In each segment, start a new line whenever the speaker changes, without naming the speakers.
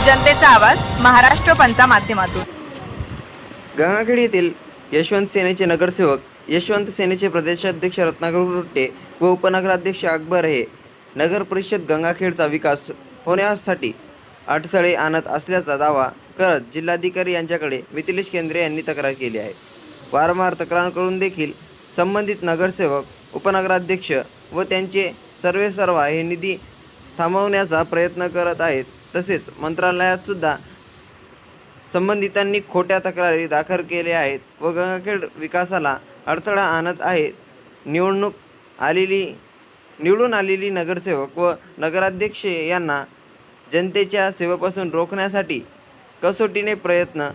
जनतेचा आवाज महाराष्ट्र पंचा माध्यमातून।
गंगाखेड येथील यशवंत सेनेचे नगरसेवक यशवंत सेनेचे प्रदेशाध्यक्ष रत्नाकर गुट्टे व उपनगराध्यक्ष अकबर हे नगर परिषद गंगाखेडचा विकास होण्यासाठी अडथळे आणत असल्याचा दावा करत जिल्हाधिकारी यांच्याकडे मिथिलेश केंद्रे यांनी तक्रार केली आहे। वारंवार तक्रार करून देखील संबंधित नगरसेवक, उपनगराध्यक्ष व त्यांचे सर्वेसर्वा हे निधी थांबवण्याचा प्रयत्न करत आहेत। तसेच मंत्रालयात सुद्धा संबंधितांनी खोट्या तक्रारी दाखल केल्या आहेत व गंगाखेड विकासाला अडथळा आणत आहेत। निवडून आलेली नगरसेवक व नगराध्यक्ष यांना जनतेच्या सेवेपासून रोखण्यासाठी कसोटीने प्रयत्न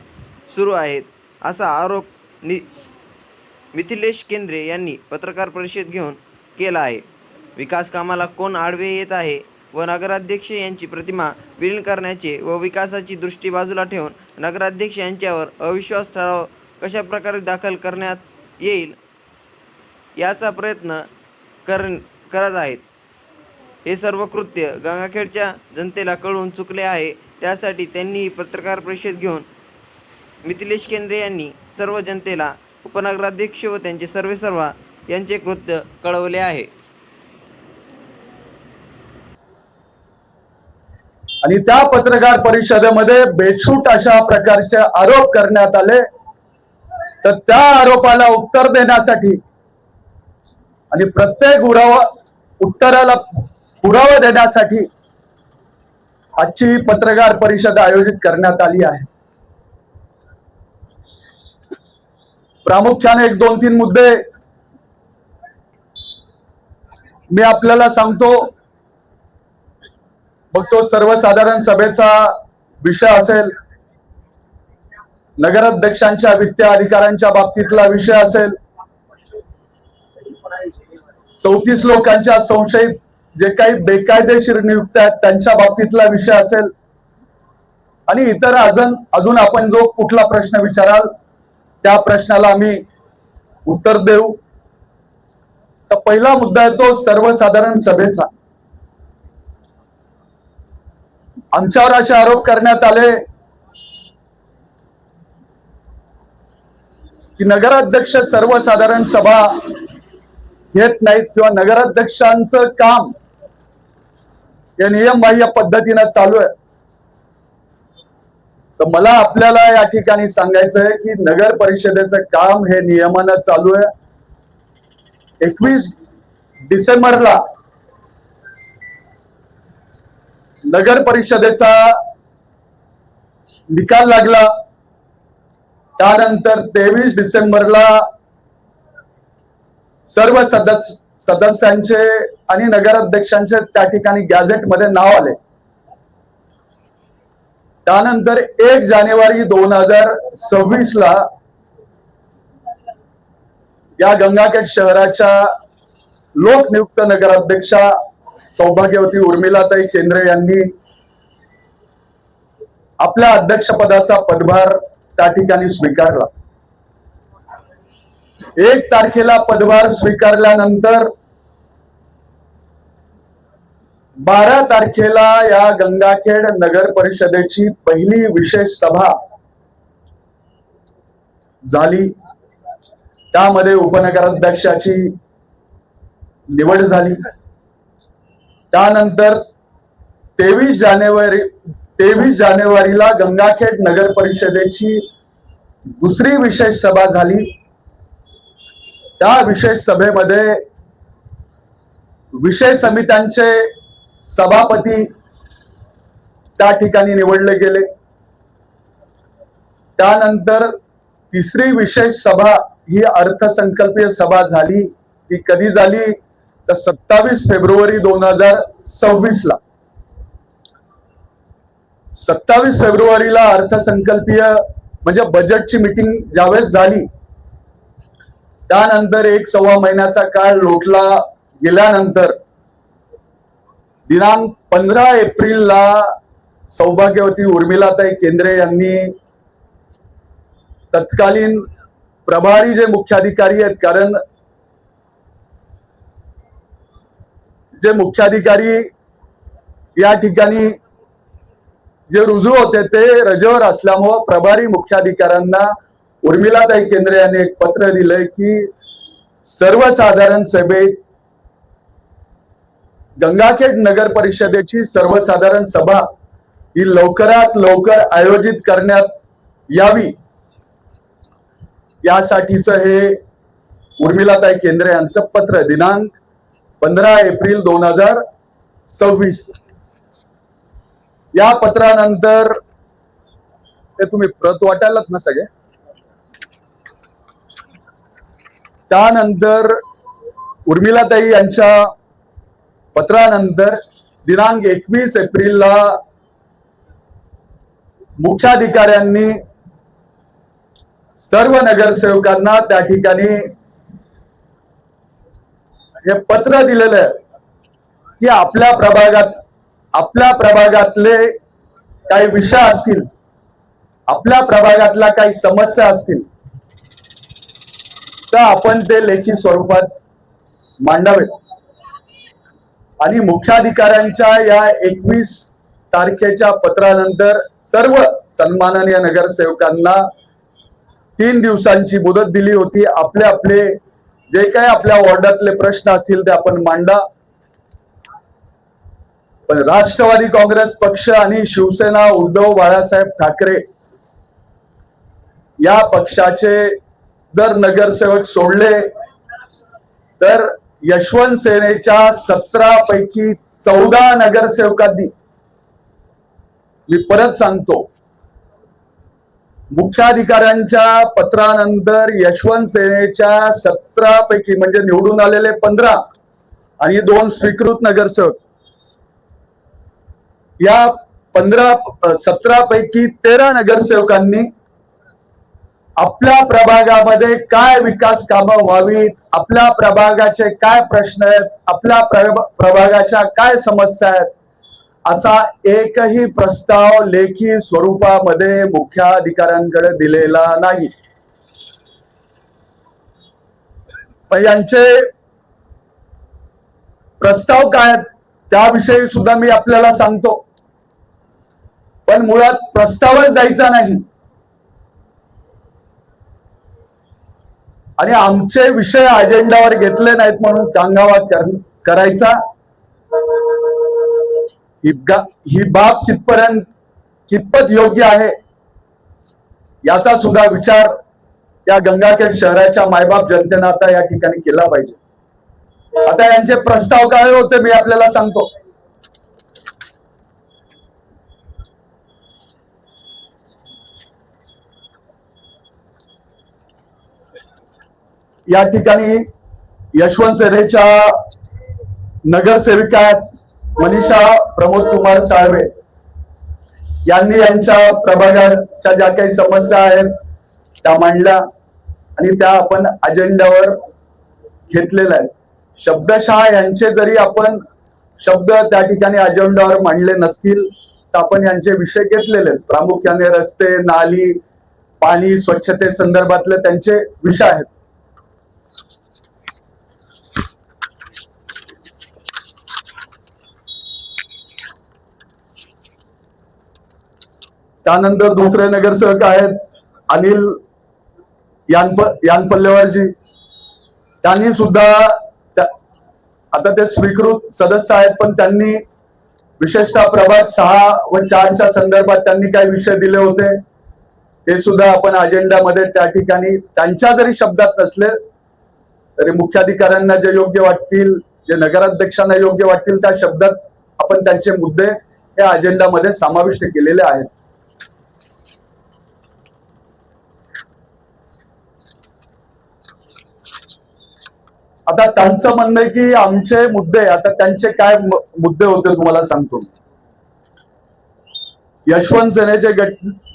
सुरू आहेत, असा आरोप मिथिलेश केंद्रे यांनी पत्रकार परिषद घेऊन केला आहे। विकास कामाला कोण आडवे येत आहे व नगराध्यक्ष यांची प्रतिमा विलीन करण्याचे व विकासाची दृष्टी बाजूला ठेवून नगराध्यक्ष यांच्यावर अविश्वास ठराव कशा प्रकारे दाखल करण्यात येईल याचा प्रयत्न करत आहेत। हे सर्व कृत्य गंगाखेडच्या जनतेला कळून चुकले आहे। त्यासाठी त्यांनी ही पत्रकार परिषद घेऊन मिथिलेश केंद्रे यांनी सर्व जनतेला उपनगराध्यक्ष व त्यांचे सर्वेसर्वा यांचे कृत्य कळवले आहे।
आणि त्या पत्रकार परिषदेमध्ये बेछूट अशा प्रकारचे आरोप करण्यात आले। तर त्या आरोपाला उत्तर देण्यासाठी आणि प्रत्येक उत्तराला पुरावा देण्यासाठी आजची पत्रकार परिषद आयोजित करण्यात आली आहे। प्रामुख्याने 1-2-3 मुद्दे मी आपल्याला सांगतो। मग तो सर्वसाधारण सभेचा विषय असेल, नगराध्यक्षांच्या वित्तीय अधिकारांच्या बाबतीतला विषय असेल, 34 लोकांच्या संशयित जे काही बेकायदेशीर नियुक्त्या आहेत त्यांच्या बाबतीतला विषय असेल आणि इतर अजून आपण जो कुठला प्रश्न विचाराल त्या प्रश्नाला आम्ही उत्तर देऊ। तर पहिला मुद्दा आहे तो सर्वसाधारण सभेचा। आमच्यावर असे आरोप करण्यात आले की नगराध्यक्ष सर्वसाधारण सभा घेत नाहीत किंवा नगराध्यक्षांचं काम या नियमबाह्य पद्धतीने चालू आहे। तर मला आपल्याला या ठिकाणी सांगायचं आहे की नगर परिषदेचं काम हे नियमानं चालू आहे। 21 डिसेंबरला नगर परिषदेचा निकाल लागला। त्यानंतर 23 डिसेंबरला सर्व सदस्यांचे आणि नगराध्यक्षांचे त्या ठिकाणी गॅझेटमध्ये नाव आले। त्यानंतर 1 जानेवारी 2026 ला या गंगाखेड शहराच्या लोकनियुक्त नगराध्यक्षा सौभाग्यवती उर्मिलाताई केंद्रे यांनी आपल्या अध्यक्षपदाचा पदभार त्या ठिकाणी स्वीकारला। 1 तारखेला पदभार स्वीकारल्यानंतर 12 तारखेला या गंगाखेड नगर परिषदेची पहिली विशेष सभा झाली। त्यामध्ये उपनगराध्यक्षाची निवड झाली। त्यानंतर 23 जानेवारीला गंगाखेड नगर परिषदेची दुसरी विशेष सभा झाली। त्या विशेष सभेमध्ये विषय समित्यांचे सभापती त्या ठिकाणी निवडले गेले। त्यानंतर तिसरी विशेष सभा ही अर्थसंकल्पीय सभा झाली। ती कधी झाली तर 27 फेब्रुवारी 2026 ला। 27 फेब्रुवारीला अर्थसंकल्पीय म्हणजे बजेटची मीटिंग ज्यावेळेस झाली त्यानंतर 1-1.25 महिन्याचा काळ लोटला गेल्यानंतर दिनांक 15 एप्रिलला सौभाग्यवती उर्मिलाताई केंद्रे यांनी तत्कालीन प्रभारी जे मुख्याधिकारी आहेत, कारण जे मुख्याधिकारी या ठिकाणी जे रुजू होते ते रजेवर असल्यामुळं प्रभारी मुख्याधिकाऱ्यांना उर्मिलाताई केंद्रे यांनी एक पत्र दिलंय की सर्वसाधारण सभेत गंगाखेड नगर परिषदेची सर्वसाधारण सभा ही लवकरात लवकर आयोजित करण्यात यावी, यासाठीच हे उर्मिलाताई केंद्रे यांचं पत्र दिनांक 15 एप्रिल 2026. या पत्रानंतर ते तुम्ही प्रत वाटायलात ना सगळे. त्यानंतर उर्मिलाताई यांच्या पत्रानंतर दिनांक 21 एप्रिलला मुख्याधिकाऱ्यांनी सर्व नगरसेवकांना त्या ठिकाणी हे पत्र दिलेलं आहे की आपल्या प्रभागातले काही विषय असतील, आपल्या प्रभागातल्या काही समस्या असतील तर आपण ते लेखी स्वरूपात मांडावेत. आणि मुख्याधिकाऱ्यांच्या या 21 तारखेच्या पत्रानंतर सर्व सन्माननीय नगरसेवकांना 3 दिवसांची मुदत दिली होती. आपले आपले जे काही आपल्या वॉर्डातले प्रश्न असतील ते आपण मांडा. पण राष्ट्रवादी काँग्रेस पक्ष आणि शिवसेना उद्धव बाळासाहेब ठाकरे या पक्षाचे जर नगरसेवक सोडले तर यशवंत सेनेच्या 17 पैकी 14 नगरसेवकांनी, मी परत सांगतो, मुख्याधिकाऱ्यांच्या पत्रानंतर यशवंत सेनेच्या 17 पैकी म्हणजे निवडून आलेले 15 आणि 2 स्वीकृत नगरसेवक, या 17 पैकी 13 नगरसेवकांनी आपल्या प्रभागामध्ये काय विकास कामं व्हावीत, आपल्या प्रभागाचे काय प्रश्न आहेत, आपल्या प्रभागाच्या काय समस्या आहेत, असा एकही प्रस्ताव लेखी स्वरूपामध्ये मुख्याधिकाऱ्यांकडे दिलेला नाही. पण यांचे प्रस्ताव काय त्याविषयी सुद्धा मी आपल्याला सांगतो. पण मुळात प्रस्तावच द्यायचा नाही आणि आमचे विषय अजेंडावर घेतले नाहीत म्हणून कांगावा करायचा, ही बाब कितपत योग्य आहे याचा सुद्धा विचार या गंगाखेड शहराच्या मायबाप जनतेनं आता या ठिकाणी केला पाहिजे. आता यांचे प्रस्ताव काय होते मी आपल्याला सांगतो. या ठिकाणी यशवंत सेनेच्या नगरसेविका मनीषा प्रमोद कुमार साळवे यांनी यांच्या प्रभागाच्या ज्या काही समस्या आहेत त्या मांडल्या आणि त्या आपण अजेंड्यावर घेतलेल्या आहेत. शब्दशः यांचे जरी आपण शब्द त्या ठिकाणी अजेंड्यावर मांडले नसतील तर आपण यांचे विषय घेतलेले आहेत. प्रामुख्याने रस्ते, नाली, पाणी, स्वच्छते संदर्भातले त्यांचे विषय आहेत. त्यानंतर दुसरे नगरसेवक आहेत अनिल यानपल्लेवारजी. त्यांनी सुद्धा आता ते स्वीकृत सदस्य आहेत पण त्यांनी विशेषतः प्रभाग 6 व 4च्या संदर्भात त्यांनी काही विषय दिले होते ते सुद्धा आपण अजेंडामध्ये त्या ठिकाणी त्यांच्या जरी शब्दात नसले तरी मुख्याधिकाऱ्यांना जे योग्य वाटतील, जे नगराध्यक्षांना योग्य वाटतील त्या शब्दात आपण त्यांचे मुद्दे या अजेंडामध्ये समाविष्ट केलेले आहेत. आता त्यांचं म्हणणं आहे की आमचे मुद्दे, आता त्यांचे काय मुद्दे होते तुम्हाला सांगतो. यशवंत सेनेचे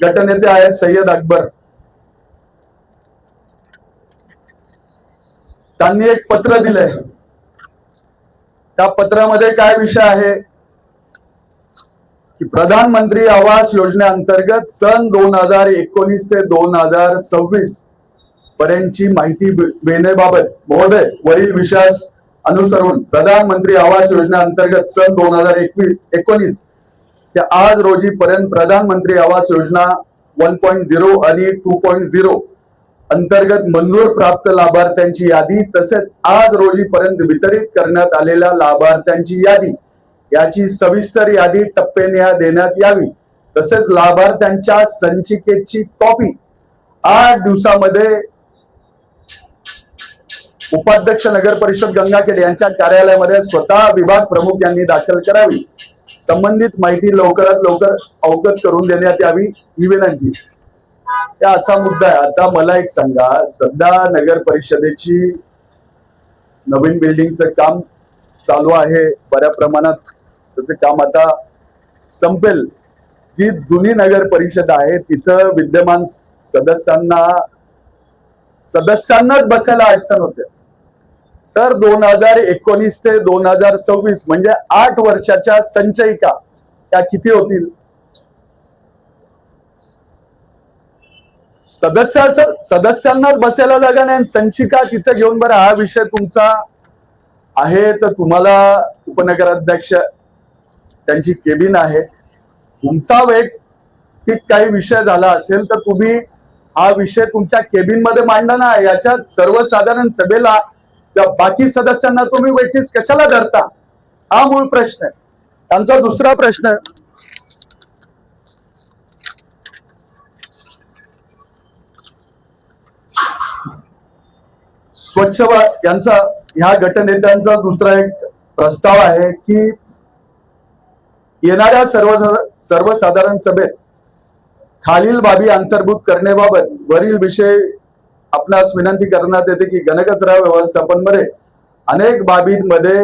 गटनेते आहेत सय्यद अकबर. त्यांनी एक पत्र दिलंय. त्या पत्रामध्ये काय विषय आहे की प्रधानमंत्री आवास योजनेअंतर्गत सन 2019 ते 2026 पर्यंतची माहिती देण्याबाबत महोदय वरील विषयास अनुसरून प्रधानमंत्री आवास योजनेअंतर्गत सन 2019 की आज रोजी पर्यंत प्रधानमंत्री आवास योजना 1.0 आणि 2.0 अंतर्गत मंजूर प्राप्त लाभार्थ्यांची यादी तसेच आज रोजी पर्यंत वितरित करण्यात आलेल्या लाभार्थ्यांची यादी याची सविस्तर यादी टप्प्याने देण्यात यावी। तसेच लाभार्थ्यांच्या संचिकेची कॉपी 8 दिवसामध्ये उपाध्यक्ष नगर परिषद गंगाखेड यांच्या कार्यालयामध्ये स्वतः विभाग प्रमुख यांनी दाखल करावी। संबंधित माहिती लवकरात लवकर अवगत करून देण्यात यावी ही विनंती। या असा मुद्दा आहे। आता मला एक सांगा, सध्या नगर परिषदेची नवीन बिल्डिंगचं काम चालू आहे, बऱ्या प्रमाणात त्याचं काम आता संपेल। जी जुनी नगर परिषद आहे तिथं विद्यमान सदस्यांनाच बसायला अडचण होते। तर 2019 ते 2026 म्हणजे 8 वर्षाच्या संचयिका त्या किती होतील? सदस्यांनाच बसायला जागा नाही, संचिका तिथे घेऊन बरं हा विषय तुमचा आहे तर तुम्हाला उपनगराध्यक्ष त्यांची केबिन आहे, तुमचा वैयक्तिक काही विषय झाला असेल तर तुम्ही हा विषय तुमच्या केबिन मध्ये मांडा ना। याच्यात सर्वसाधारण सभेला बाकी सदस्यांना तुम्ही वेटीस कशाला धरता? हा मूळ प्रश्न आहे। त्यांचा दुसरा प्रश्न स्वच्छ यांचा ह्या गटनेत्यांचा दुसरा एक प्रस्ताव आहे की येणाऱ्या सर्वसाधारण सभेत खालील बाबी अंतर्भूत करण्याबाबत वरील विषय आपणास विनंती करण्यात येते की घनकचरा व्यवस्थापन मध्ये अनेक बाबींमध्ये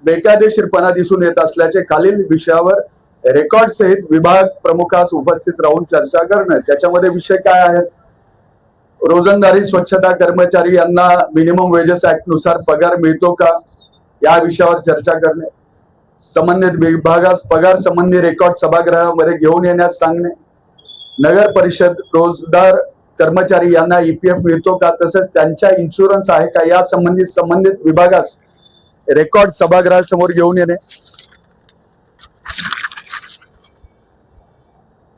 बेकायदेशीरपणा दिसून येत असल्याचे खालील विषयावर रेकॉर्ड सहित विभाग प्रमुखास उपस्थित राहून चर्चा करणे। त्याच्यामध्ये विषय काय आहेत? रोजंदारी स्वच्छता कर्मचारी यांना मिनिमम वेजेस ऍक्ट नुसार पगार मिळतो का या विषयावर चर्चा करणे, संबंधित विभागास पगार संबंधी रेकॉर्ड सभागृहामध्ये घेऊन येण्यास सांगणे, नगर परिषद रोजदार कर्मचारी यांना ईपीएफ मिळतो का तसेच त्यांच्या इन्शुरन्स आहे का या संबंधित विभागास रेकॉर्ड सभागृहासमोर घेऊन येणे,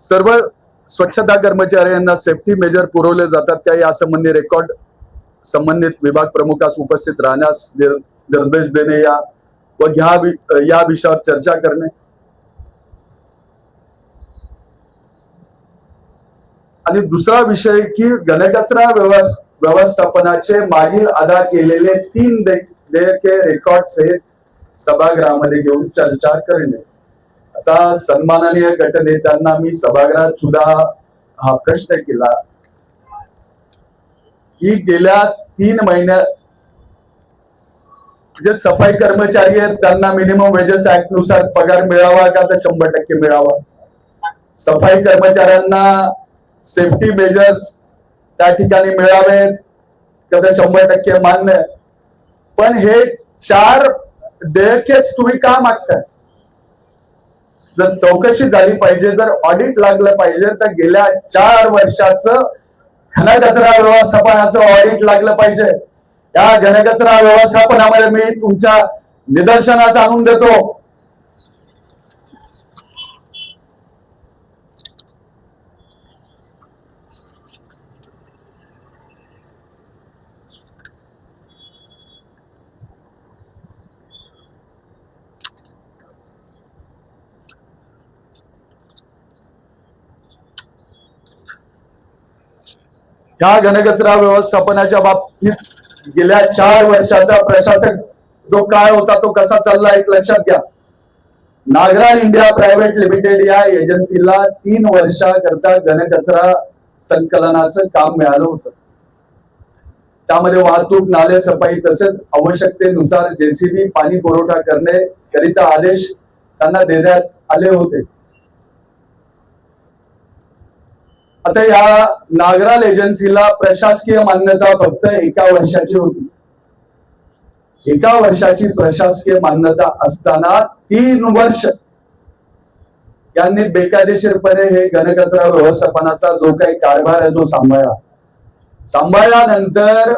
सर्व स्वच्छता कर्मचाऱ्यांना सेफ्टी मेजर पुरवले जातात त्या यासंबंधी रेकॉर्ड संबंधित विभाग प्रमुखास उपस्थित राहण्यास निर्देश देणे व या विषयावर चर्चा करणे। आणि दुसरा विषय की घनकचरा व्यवस्थापनाचे मागील अदा केलेले 3 देयके रेकॉर्ड सहित सभागृहामध्ये घेऊन चर्चा करणे। आता सन्माननीय गटनेत्यांना मी सभागृहात सुद्धा हा प्रश्न केला की गेल्या 3 महिन्यात जे सफाई कर्मचारी आहेत त्यांना मिनिमम वेजेस ऍक्ट नुसार पगार मिळावा का तर 100% मिळावा, सफाई कर्मचाऱ्यांना सेफ्टी मेजर्स त्या ठिकाणी मिळावे का तर 100% मान्य। पण हे 4 देयकेच तुम्ही का मागताय? जर चौकशी झाली पाहिजे, जर ऑडिट लागलं पाहिजे तर गेल्या 4 वर्षाचं घनकचरा व्यवस्थापनाचं ऑडिट लागलं पाहिजे। या घनकचरा व्यवस्थापनामध्ये मी तुमच्या निदर्शनास आणून देतो या घनकचरा व्यवस्थापनाच्या बाबतीत गेल्या 4 वर्षाचा प्रशासक जो काळ होता तो कसा चालला एक लक्षात घ्या। नागराळ इंडिया प्रायव्हेट लिमिटेड या एजन्सीला 3 वर्षाकरता घनकचरा संकलनाचं काम मिळालं होतं। त्यामध्ये वाहतूक, नाले सफाई तसेच आवश्यकतेनुसार जेसीबी पाणी पुरवठा करणे करिता आदेश त्यांना देण्यात आले होते। आता या नागराल एजन्सीला प्रशासकीय मान्यता फक्त 1 वर्षाची होती। 1 वर्षाची प्रशासकीय मान्यता असताना 3 वर्ष यांनी बेकायदेशीरपणे हे घनकचरा व्यवस्थापनाचा जो काही कारभार आहे तो सांभाळल्यानंतर